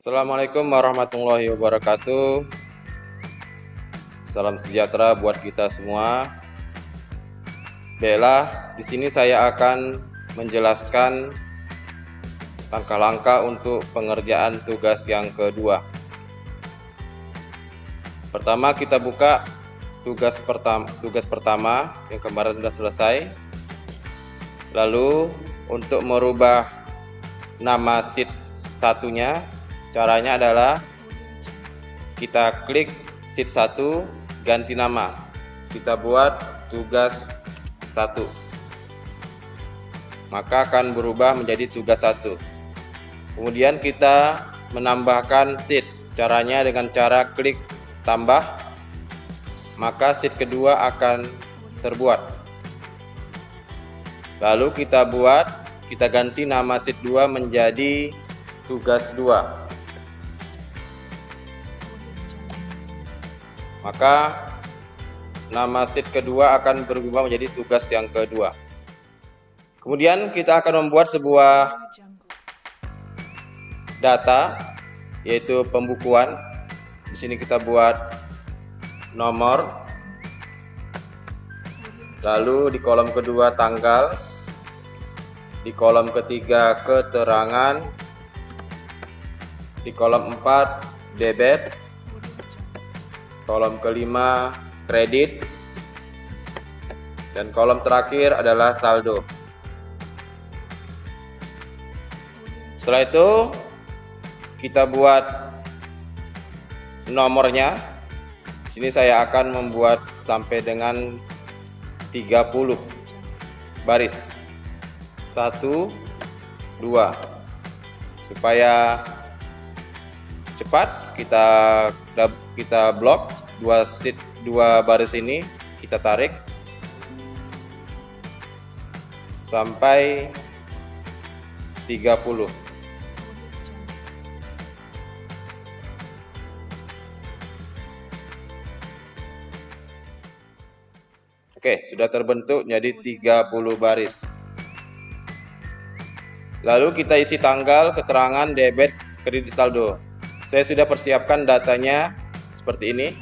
Assalamualaikum warahmatullahi wabarakatuh. Salam sejahtera buat kita semua. Baiklah, di sini saya akan menjelaskan langkah-langkah untuk pengerjaan tugas yang kedua. Pertama, kita buka tugas pertama yang kemarin sudah selesai. Lalu untuk merubah nama sheet satunya, caranya adalah kita klik sheet 1, ganti nama. Kita buat tugas 1. Maka akan berubah menjadi tugas 1. Kemudian kita menambahkan sheet. Caranya dengan cara klik tambah, maka sheet kedua akan terbuat. Lalu kita ganti nama sheet 2 menjadi tugas 2. Maka nama sheet kedua akan berubah menjadi tugas yang kedua. Kemudian kita akan membuat sebuah data, yaitu pembukuan. Di sini kita buat nomor, lalu di kolom kedua tanggal, di kolom ketiga keterangan, di kolom 4 debit, kolom kelima kredit, dan kolom terakhir adalah saldo. Setelah itu kita buat nomornya. Di sini saya akan membuat sampai dengan 30 baris. 1, 2. Supaya cepat kita blok dua baris ini, kita tarik sampai 30. Oke, sudah terbentuk jadi 30 baris. Lalu kita isi tanggal, keterangan, debit, kredit, saldo. Saya sudah persiapkan datanya seperti ini.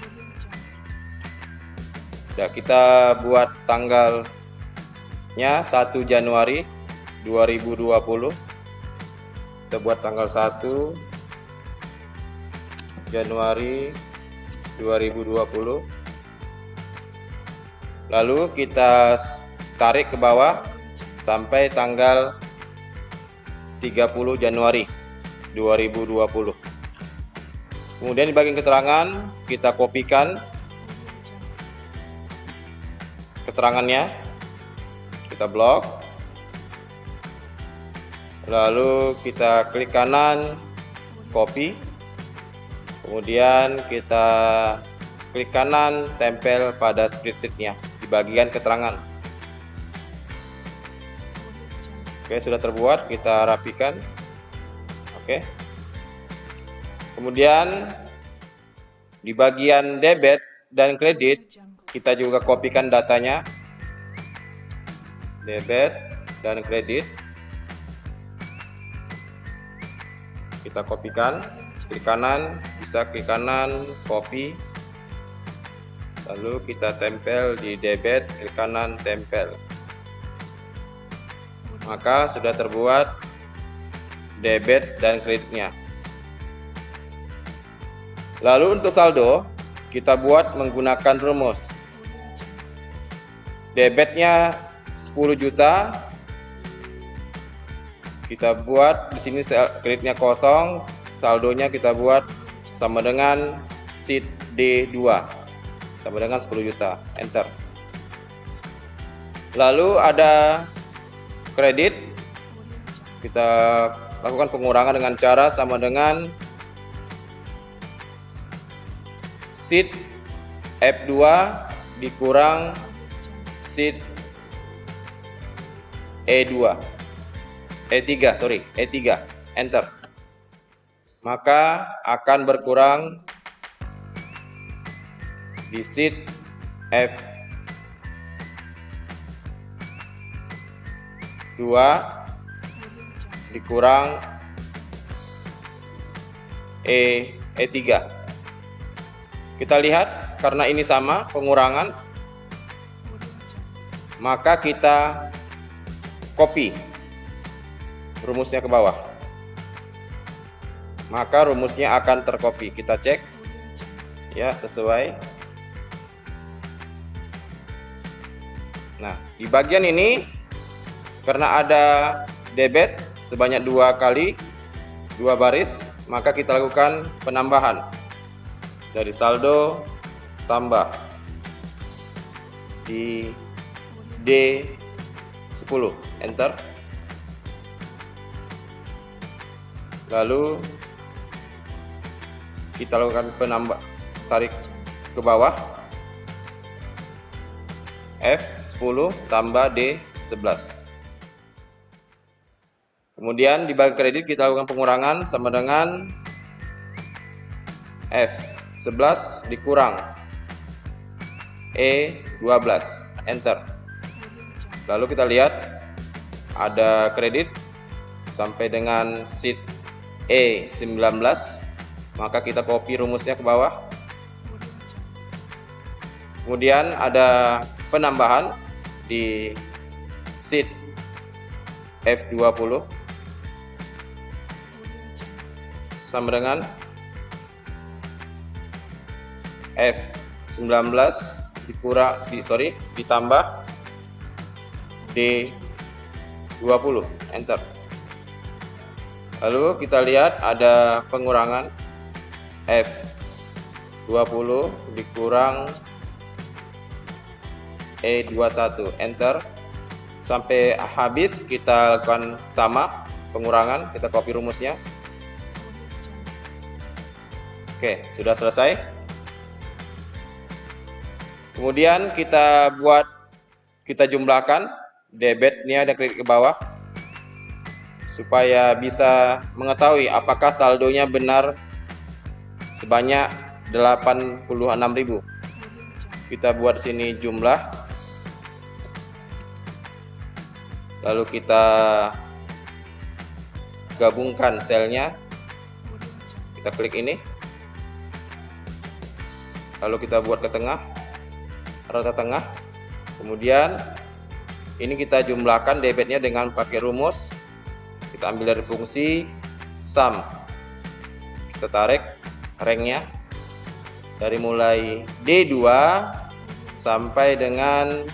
Ya, kita buat tanggalnya 1 Januari 2020. Kita buat tanggal 1 Januari 2020. Lalu kita tarik ke bawah sampai tanggal 30 Januari 2020. Kemudian di bagian keterangan kita kopikan keterangannya, kita blok, lalu kita klik kanan copy, kemudian kita klik kanan tempel pada spreadsheet-nya di bagian keterangan. Oke, sudah terbuat, kita rapikan. Oke. Kemudian di bagian debit dan kredit kita juga kopikan datanya. Debit dan kredit. Kita kopikan, klik kanan, bisa klik kanan, copy. Lalu kita tempel di debit, klik kanan, tempel. Maka sudah terbuat debit dan kreditnya. Lalu untuk saldo, kita buat menggunakan rumus. Debitnya 10 juta. Kita buat di sini kreditnya kosong, saldonya kita buat sama dengan sheet D2. Sama dengan 10 juta. Enter. Lalu ada kredit. Kita lakukan pengurangan dengan cara sama dengan sheet F2 dikurang sheet E3. Enter. Maka akan berkurang di sheet F2 dikurang E3. Kita lihat karena ini sama pengurangan, maka kita copy rumusnya ke bawah. Maka rumusnya akan tercopy. Kita cek ya sesuai. Nah, di bagian ini karena ada debit sebanyak 2 kali 2 baris, maka kita lakukan penambahan dari saldo tambah di D10, enter. Lalu kita lakukan tarik ke bawah, F10 tambah D11. Kemudian di bagian kredit kita lakukan pengurangan sama dengan F11 dikurang E12, enter. Lalu kita lihat ada kredit sampai dengan sheet E19, maka kita copy rumusnya ke bawah. Kemudian ada penambahan di sheet F20 sama dengan F19 ditambah D20, enter. Lalu kita lihat ada pengurangan F20 dikurang E21, enter. Sampai habis kita lakukan sama pengurangan, kita copy rumusnya. Oke, sudah selesai. Kemudian kita jumlahkan debitnya dan kredit ke bawah supaya bisa mengetahui apakah saldonya benar sebanyak 86.000. Kita buat sini jumlah, lalu kita gabungkan selnya, kita klik ini, lalu kita buat ke tengah, rata tengah. Kemudian ini kita jumlahkan debitnya dengan pakai rumus. Kita ambil dari fungsi sum, kita tarik ranknya dari mulai D2 sampai dengan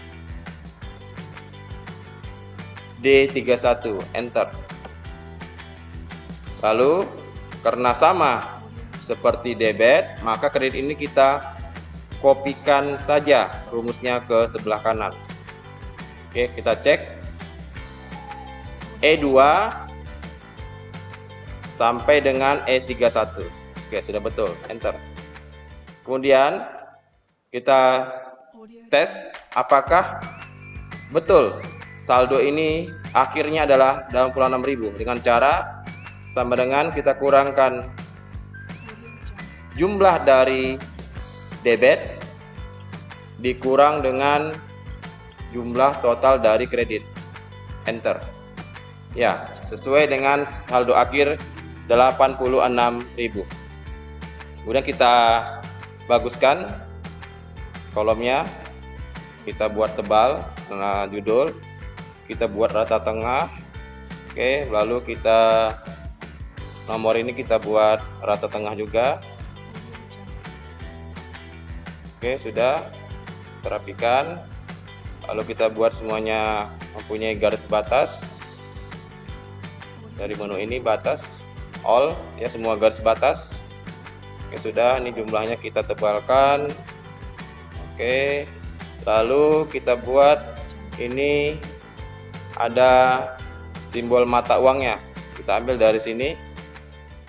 D31, enter. Lalu karena sama seperti debit, maka kredit ini kita kopikan saja rumusnya ke sebelah kanan. Oke, kita cek E2 sampai dengan E31. Oke, sudah betul, enter. Kemudian kita tes apakah betul saldo ini akhirnya adalah 86.000 dengan cara sama dengan kita kurangkan jumlah dari debit dikurang dengan jumlah total dari kredit, enter. Ya, sesuai dengan saldo akhir 86.000. Kemudian kita baguskan kolomnya, kita buat tebal dengan judul, kita buat rata tengah. Oke, lalu kita nomor ini kita buat rata tengah juga. Oke, sudah terapikan. Lalu kita buat semuanya mempunyai garis batas. Dari menu ini batas all, ya, semua garis batas. Oke, sudah, ini jumlahnya kita tebalkan. Oke, lalu kita buat ini ada simbol mata uangnya, kita ambil dari sini,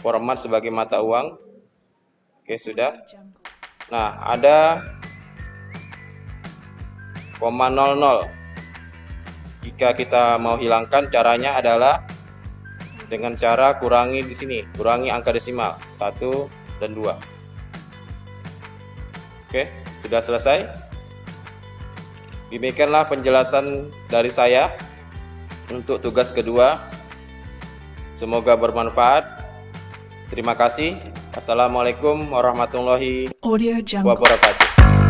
format sebagai mata uang. Oke, sudah. Nah, ada 0,00. Jika kita mau hilangkan, caranya adalah dengan cara kurangi di sini, kurangi angka desimal 1 dan 2. Oke, sudah selesai. Demikianlah penjelasan dari saya untuk tugas kedua. Semoga bermanfaat. Terima kasih. Wassalamualaikum warahmatullahi Audio Jungle. wabarakatuh.